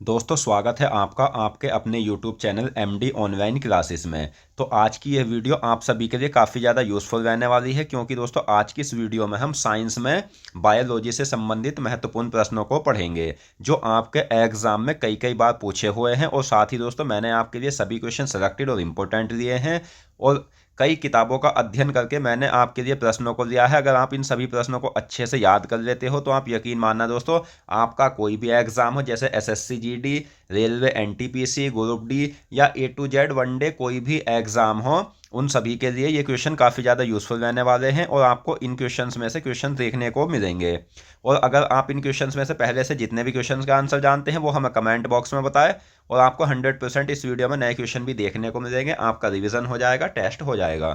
दोस्तों स्वागत है आपका आपके अपने YouTube channel MD online classes में। तो आज की यह वीडियो आप सभी के लिए काफ़ी ज़्यादा यूज़फुल रहने वाली है, क्योंकि दोस्तों आज की इस वीडियो में हम साइंस में बायोलॉजी से संबंधित महत्वपूर्ण प्रश्नों को पढ़ेंगे जो आपके एग्जाम में कई कई बार पूछे हुए हैं। और साथ ही दोस्तों मैंने आपके लिए सभी क्वेश्चन सेलेक्टेड और इम्पोर्टेंट लिए हैं और कई किताबों का अध्ययन करके मैंने आपके लिए प्रश्नों को लिया है। अगर आप इन सभी प्रश्नों को अच्छे से याद कर लेते हो तो आप यकीन मानना दोस्तों, आपका कोई भी एग्जाम हो, जैसे SSC GD, railway NTPC, group D या ए टू जेड वनडे कोई भी एग्जाम हो, उन सभी के लिए ये क्वेश्चन काफ़ी ज़्यादा यूज़फुल रहने वाले हैं और आपको इन क्वेश्चंस में से क्वेश्चन देखने को मिलेंगे। और अगर आप इन क्वेश्चंस में से पहले से जितने भी क्वेश्चंस का आंसर जानते हैं वो हमें कमेंट बॉक्स में बताएं, और आपको 100% इस वीडियो में नए क्वेश्चन भी देखने को मिलेंगे। आपका रिवीजन हो जाएगा, टेस्ट हो जाएगा।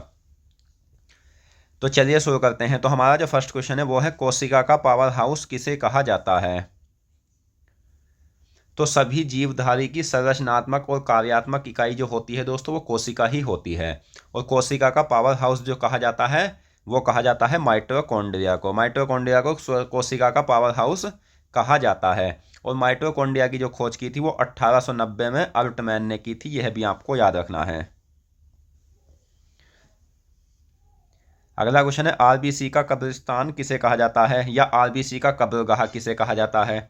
तो चलिए शुरू करते हैं। तो हमारा जो फर्स्ट क्वेश्चन है वो है, कोशिका का पावर हाउस किसे कहा जाता है? तो सभी जीवधारी की संरचनात्मक और कार्यात्मक इकाई जो होती है दोस्तों वो कोशिका ही होती है। और कोशिका का पावर हाउस जो कहा जाता है वो कहा जाता है माइटोकॉन्ड्रिया को। माइटोकॉन्ड्रिया को कोशिका का पावर हाउस कहा जाता है। और माइटोकॉन्ड्रिया की जो खोज की थी वो 1890 में अल्टमैन ने की थी, यह भी आपको याद रखना है। अगला क्वेश्चन है, आरबीसी का कब्रिस्तान किसे कहा जाता है, या आरबीसी का कब्रगाह किसे कहा जाता है?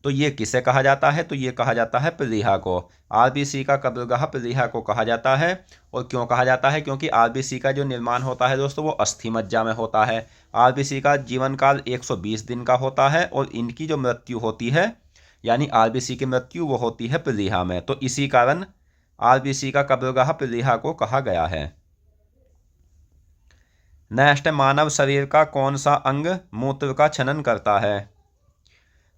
तो ये किसे कहा जाता है? तो ये कहा जाता है प्लीहा को। आरबीसी का कब्रगाह प्लीहा को कहा जाता है। और क्यों कहा जाता है? क्योंकि आरबीसी का जो निर्माण होता है दोस्तों वो अस्थि मज्जा में होता है। आरबीसी का जीवन काल 120 दिन का होता है और इनकी जो मृत्यु होती है, यानी आरबीसी की मृत्यु, वो होती है प्लीहा में। तो इसी कारण आरबीसी का कब्रगाह प्लीहा को कहा गया है। नेक्स्ट, मानव शरीर का कौन सा अंग मूत्र का छनन करता है?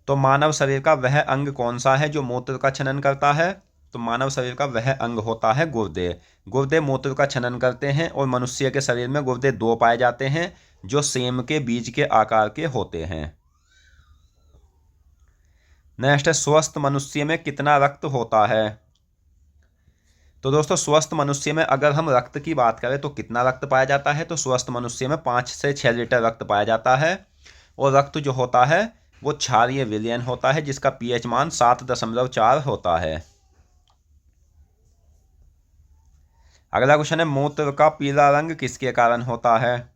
तो मानव शरीर का वह अंग कौन सा है जो मूत्र का छनन करता है? तो मानव शरीर का वह अंग होता है गुर्दे। गुर्दे मूत्र का छनन करते हैं और मनुष्य के शरीर में गुर्दे दो पाए जाते हैं जो सेम के बीज के आकार के होते हैं। नेक्स्ट है, स्वस्थ मनुष्य में कितना रक्त होता है? तो दोस्तों स्वस्थ मनुष्य में अगर हम रक्त की बात करें तो कितना रक्त पाया जाता है? तो स्वस्थ मनुष्य में 5 से 6 लीटर रक्त पाया जाता है। और रक्त जो होता है वो क्षारीय विलयन होता है जिसका पीएच मान 7.4 होता है। अगला क्वेश्चन है, मूत्र का पीला रंग किसके कारण होता है?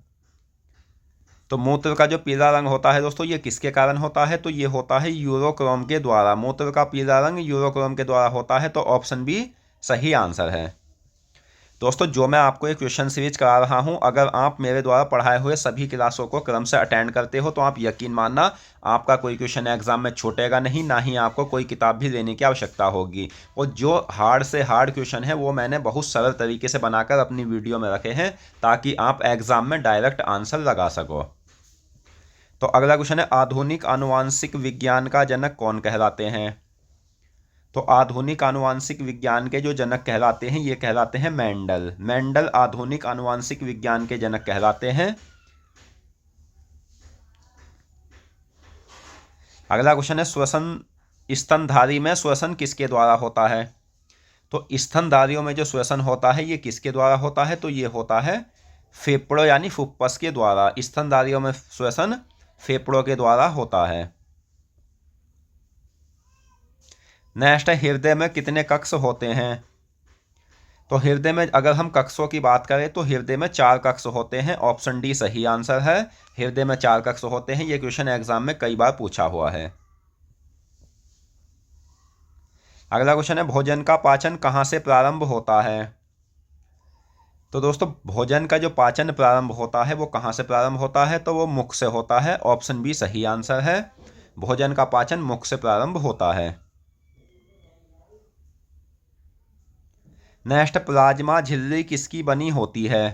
तो मूत्र का जो पीला रंग होता है दोस्तों ये किसके कारण होता है? तो ये होता है यूरोक्रोम के द्वारा। मूत्र का पीला रंग यूरोक्रोम के द्वारा होता है, तो ऑप्शन बी सही आंसर है। दोस्तों जो मैं आपको एक क्वेश्चन सीरीज करा रहा हूं, अगर आप मेरे द्वारा पढ़ाए हुए सभी क्लासों को क्रम से अटेंड करते हो तो आप यकीन मानना आपका कोई क्वेश्चन एग्जाम में छूटेगा नहीं, ना ही आपको कोई किताब भी लेने की आवश्यकता होगी। और जो हार्ड से हार्ड क्वेश्चन है वो मैंने बहुत सरल तरीके से बनाकर अपनी वीडियो में रखे हैं ताकि आप एग्जाम में डायरेक्ट आंसर लगा सको। तो अगला क्वेश्चन है, आधुनिक आनुवांशिक विज्ञान का जनक कौन कहलाते हैं? तो आधुनिक आनुवांशिक विज्ञान के जो जनक कहलाते हैं ये कहलाते हैं मेंडल। मेंडल आधुनिक आनुवांशिक विज्ञान के जनक कहलाते हैं। अगला क्वेश्चन है, श्वसन स्तनधारी में श्वसन किसके द्वारा होता है? तो स्तनधारियों में जो श्वसन होता है ये किसके द्वारा होता है? तो ये होता है फेफड़ों यानी फुफ्फस के द्वारा। स्तनधारियों में श्वसन फेफड़ों के द्वारा होता है। नेक्स्ट है, हृदय में कितने कक्ष होते हैं? तो हृदय में अगर हम कक्षों की बात करें तो हृदय में 4 कक्ष होते हैं। ऑप्शन डी सही आंसर है। हृदय में 4 कक्ष होते हैं। ये क्वेश्चन एग्जाम में कई बार पूछा हुआ है। अगला क्वेश्चन है, भोजन का पाचन कहाँ से प्रारंभ होता है? तो दोस्तों भोजन का जो पाचन प्रारंभ होता है वो कहाँ से प्रारंभ होता है? तो वो मुख से होता है। ऑप्शन बी सही आंसर है। भोजन का पाचन मुख से प्रारंभ होता है। नेक्स्ट, प्लाज्मा झिल्ली किसकी बनी होती है?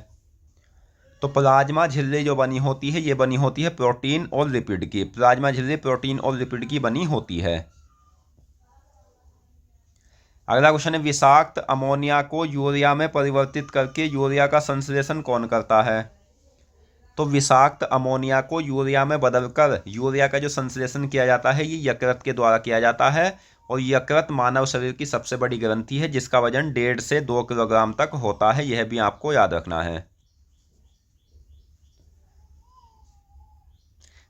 तो प्लाज्मा झिल्ली जो बनी होती है ये बनी होती है प्रोटीन और लिपिड की। प्लाज्मा झिल्ली प्रोटीन और लिपिड की बनी होती है। अगला क्वेश्चन है, विषाक्त अमोनिया को यूरिया में परिवर्तित करके यूरिया का संश्लेषण कौन करता है? तो विषाक्त अमोनिया को यूरिया में बदलकर यूरिया का जो संश्लेषण किया जाता है ये यकृत के द्वारा किया जाता है। और यकृत मानव शरीर की सबसे बड़ी ग्रंथि है जिसका वजन 1.5 से 2 किलोग्राम तक होता है, यह भी आपको याद रखना है।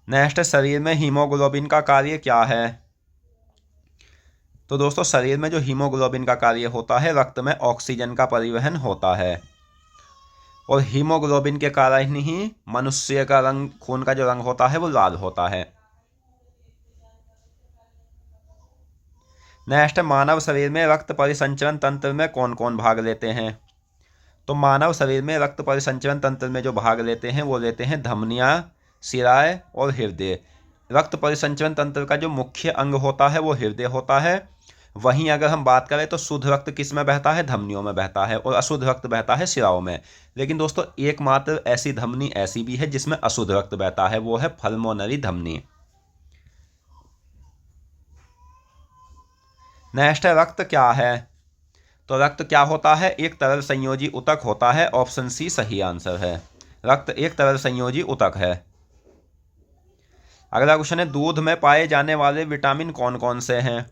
नेक्स्ट, शरीर में हीमोग्लोबिन का कार्य क्या है? तो दोस्तों शरीर में जो हीमोग्लोबिन का कार्य होता है, रक्त में ऑक्सीजन का परिवहन होता है, और हीमोग्लोबिन के कारण ही मनुष्य का रंग, खून का जो रंग होता है वो लाल होता है। नेक्स्ट, मानव शरीर में रक्त परिसंचरण तंत्र में कौन कौन भाग लेते हैं? तो मानव शरीर में रक्त परिसंचरण तंत्र में जो भाग लेते हैं वो लेते हैं धमनियाँ, शिराएं और हृदय। रक्त परिसंचरण तंत्र का जो मुख्य अंग होता है वो हृदय होता है। वहीं अगर हम बात करें तो शुद्ध रक्त किस में बहता है? धमनियों में बहता है, और अशुद्ध रक्त बहता है शिराओं में। लेकिन दोस्तों एकमात्र ऐसी धमनी ऐसी भी है जिसमें अशुद्ध रक्त बहता है, वो है पल्मोनरी धमनी। नेक्स्ट है, रक्त क्या है? तो रक्त क्या होता है? एक तरल संयोजी ऊतक होता है। ऑप्शन सी सही आंसर है, रक्त एक तरल संयोजी ऊतक है। अगला क्वेश्चन है, दूध में पाए जाने वाले विटामिन कौन कौन से हैं?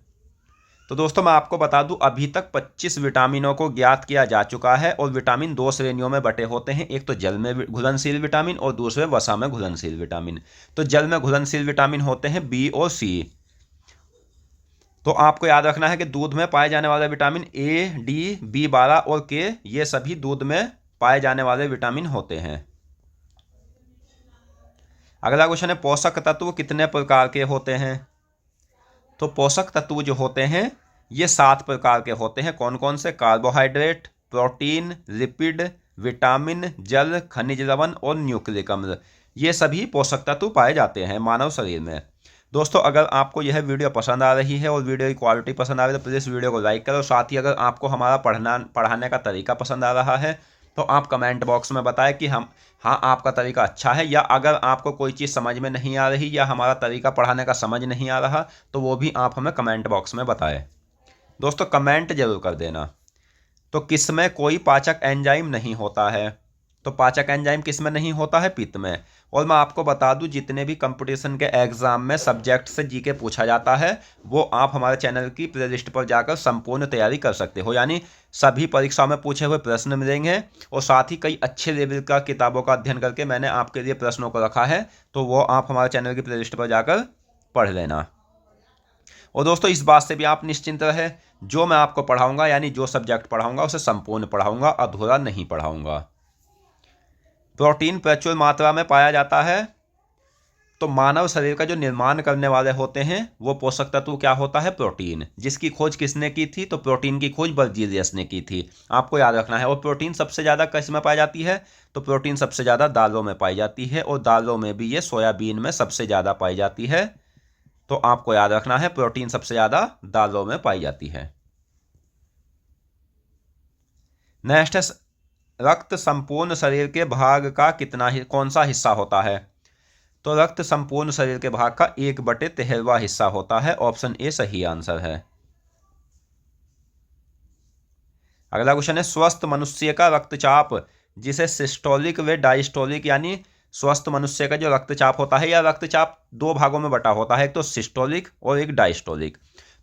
तो दोस्तों मैं आपको बता दूं, अभी तक 25 विटामिनों को ज्ञात किया जा चुका है, और विटामिन दो श्रेणियों में बटे होते हैं। एक तो जल में घुलनशील विटामिन और दूसरे वसा में घुलनशील विटामिन। तो जल में घुलनशील विटामिन होते हैं बी और सी। तो आपको याद रखना है कि दूध में पाए जाने वाले विटामिन ए, डी, बी12 और के, ये सभी दूध में पाए जाने वाले विटामिन होते हैं। अगला क्वेश्चन है, पोषक तत्व कितने प्रकार के होते हैं? तो पोषक तत्व जो होते हैं ये 7 प्रकार के होते हैं। कौन कौन से? कार्बोहाइड्रेट, प्रोटीन, लिपिड, विटामिन, जल, खनिज लवण और न्यूक्लिक अम्ल, ये सभी पोषक तत्व पाए जाते हैं मानव शरीर में। दोस्तों अगर आपको यह वीडियो पसंद आ रही है और वीडियो की क्वालिटी पसंद आ रही है तो प्लीज़ वीडियो को लाइक करो। साथ ही अगर आपको हमारा पढ़ाने का तरीका पसंद आ रहा है तो आप कमेंट बॉक्स में बताएं कि हाँ आपका तरीका अच्छा है, या अगर आपको कोई चीज़ समझ में नहीं आ रही या हमारा तरीका पढ़ाने का समझ नहीं आ रहा तो वो भी आप हमें कमेंट बॉक्स में बताएं। दोस्तों कमेंट जरूर कर देना। तो किस में कोई पाचक एंजाइम नहीं होता है? तो पाचक एंजाइम किस में नहीं होता है? पित्त में। और मैं आपको बता दूं, जितने भी कंपटीशन के एग्जाम में सब्जेक्ट से जीके पूछा जाता है वो आप हमारे चैनल की प्लेलिस्ट पर जाकर संपूर्ण तैयारी कर सकते हो। यानी सभी परीक्षाओं में पूछे हुए प्रश्न मिलेंगे, और साथ ही कई अच्छे लेवल का किताबों का अध्ययन करके मैंने आपके लिए प्रश्नों को रखा है, तो वो आप हमारे चैनल की प्लेलिस्ट पर जाकर पढ़ लेना। और दोस्तों इस बात से भी आप निश्चिंत रहे, जो मैं आपको पढ़ाऊंगा यानी जो सब्जेक्ट पढ़ाऊंगा उसे संपूर्ण पढ़ाऊंगा, अधूरा नहीं पढ़ाऊंगा। प्रोटीन प्रचुर मात्रा में पाया जाता है। तो मानव शरीर का जो निर्माण करने वाले होते हैं वो पोषक तत्व क्या होता है? प्रोटीन। जिसकी खोज किसने की थी? तो प्रोटीन की खोज बर्जीलियस ने की थी, आपको याद रखना है। और प्रोटीन सबसे ज़्यादा किस में पाई जाती है? तो प्रोटीन सबसे ज़्यादा दालों में पाई जाती है, और दालों में भी ये सोयाबीन में सबसे ज़्यादा पाई जाती है। तो आपको याद रखना है प्रोटीन सबसे ज़्यादा दालों में पाई जाती है। नेक्स्ट है, रक्त संपूर्ण शरीर के भाग का कौन सा हिस्सा होता है? तो रक्त संपूर्ण शरीर के भाग का 1/13वां हिस्सा होता है। ऑप्शन ए सही आंसर है। अगला क्वेश्चन है, स्वस्थ मनुष्य का रक्तचाप जिसे सिस्टोलिक व डायस्टोलिक, यानी स्वस्थ मनुष्य का जो रक्तचाप होता है, या रक्तचाप दो भागों में बटा होता है, एक तो सिस्टोलिक और एक डायस्टोलिक।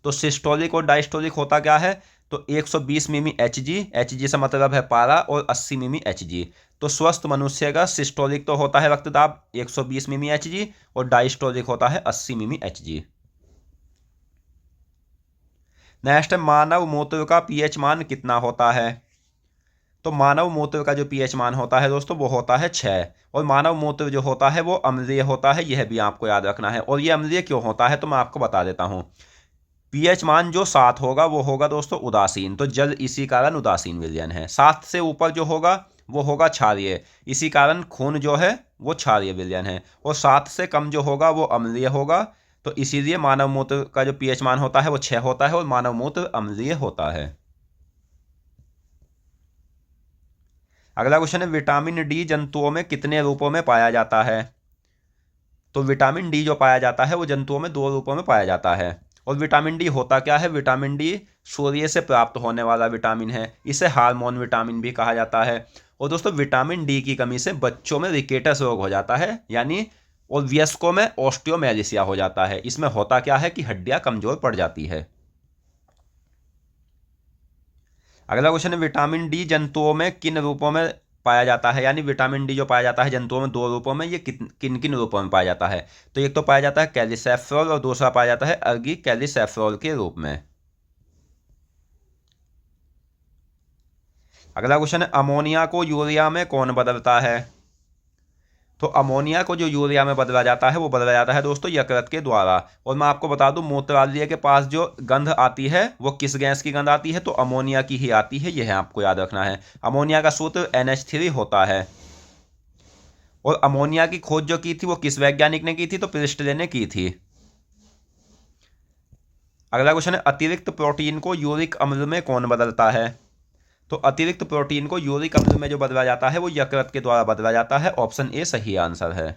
तो सिस्टोलिक और डायस्टोलिक होता क्या है? तो 120 मिमी Hg, Hg से मतलब है पारा, और 80 मिमी Hg। तो स्वस्थ मनुष्य का सिस्टोलिक तो होता है रक्तदाब 120 मिमी Hg, और डायस्टोलिक होता है 80 मिमी Hg। नेक्स्ट, मानव मूत्र का पीएच मान कितना होता है? तो मानव मूत्र का जो पीएच मान होता है दोस्तों वो होता है 6। और मानव मूत्र जो होता है वो अम्लीय होता है, यह भी आपको याद रखना है। और ये अम्लीय क्यों होता है तो मैं आपको बता देता हूँ। पीएच मान जो 7 होगा वो होगा दोस्तों उदासीन, तो जल इसी कारण उदासीन विलयन है। 7 से ऊपर जो होगा वो होगा क्षारीय, इसी कारण खून जो है वो क्षारीय विलयन है। और 7 से कम जो होगा वो अम्लीय होगा, तो इसीलिए मानव मूत्र का जो पीएच मान होता है वो 6 होता है, और मानव मूत्र अम्लीय होता है। अगला क्वेश्चन है, विटामिन डी जंतुओं में कितने रूपों में पाया जाता है? तो विटामिन डी जो पाया जाता है वो जंतुओं में 2 रूपों में पाया जाता है। और विटामिन डी होता क्या है? विटामिन डी सूर्य से प्राप्त होने वाला विटामिन है, इसे हार्मोन विटामिन भी कहा जाता है। और दोस्तों विटामिन डी की कमी से बच्चों में रिकेटस रोग हो जाता है, यानी, और वयस्कों में ऑस्टियोमेलिसिया हो जाता है। इसमें होता क्या है कि हड्डियां कमजोर पड़ जाती है। अगला क्वेश्चन है, विटामिन डी जंतुओं में किन रूपों में पाया जाता है? यानी विटामिन डी जो पाया जाता है जंतुओं में 2 रूपों में, ये किन किन रूपों में पाया जाता है? तो एक तो पाया जाता है कैल्सिफेरॉल, और दूसरा पाया जाता है अर्गी कैल्सिफेरॉल के रूप में। अगला क्वेश्चन है अमोनिया को यूरिया में कौन बदलता है? तो अमोनिया को जो यूरिया में बदला जाता है वो बदला जाता है दोस्तों यकृत के द्वारा। और मैं आपको बता दूं मूत्राशय के पास जो गंध आती है वो किस गैस की गंध आती है? तो अमोनिया की ही आती है, यह आपको याद रखना है। अमोनिया का सूत्र NH3 होता है। और अमोनिया की खोज जो की थी वो किस वैज्ञानिक ने की थी? तो प्रिस्टले ने की थी। अगला क्वेश्चन है अतिरिक्त प्रोटीन को यूरिक अम्ल में कौन बदलता है? तो अतिरिक्त प्रोटीन को यूरिक अम्ल में जो बदला जाता है वो यकृत के द्वारा बदला जाता है। ऑप्शन ए सही आंसर है।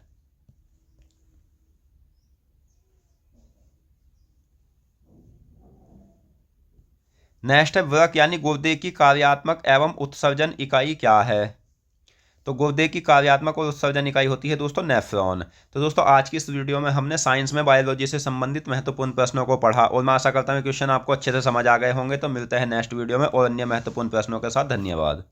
नेक्स्ट है वृक्क यानी गुर्दे की कार्यात्मक एवं उत्सर्जन इकाई क्या है? तो गुर्दे की कार्यात्मक और उत्सर्जन इकाई होती है दोस्तों नेफ्रॉन। तो दोस्तों आज की इस वीडियो में हमने साइंस में बायोलॉजी से संबंधित महत्वपूर्ण प्रश्नों को पढ़ा और मैं आशा करता हूँ क्वेश्चन आपको अच्छे से समझ आ गए होंगे। तो मिलते हैं नेक्स्ट वीडियो में और अन्य महत्वपूर्ण प्रश्नों के साथ। धन्यवाद।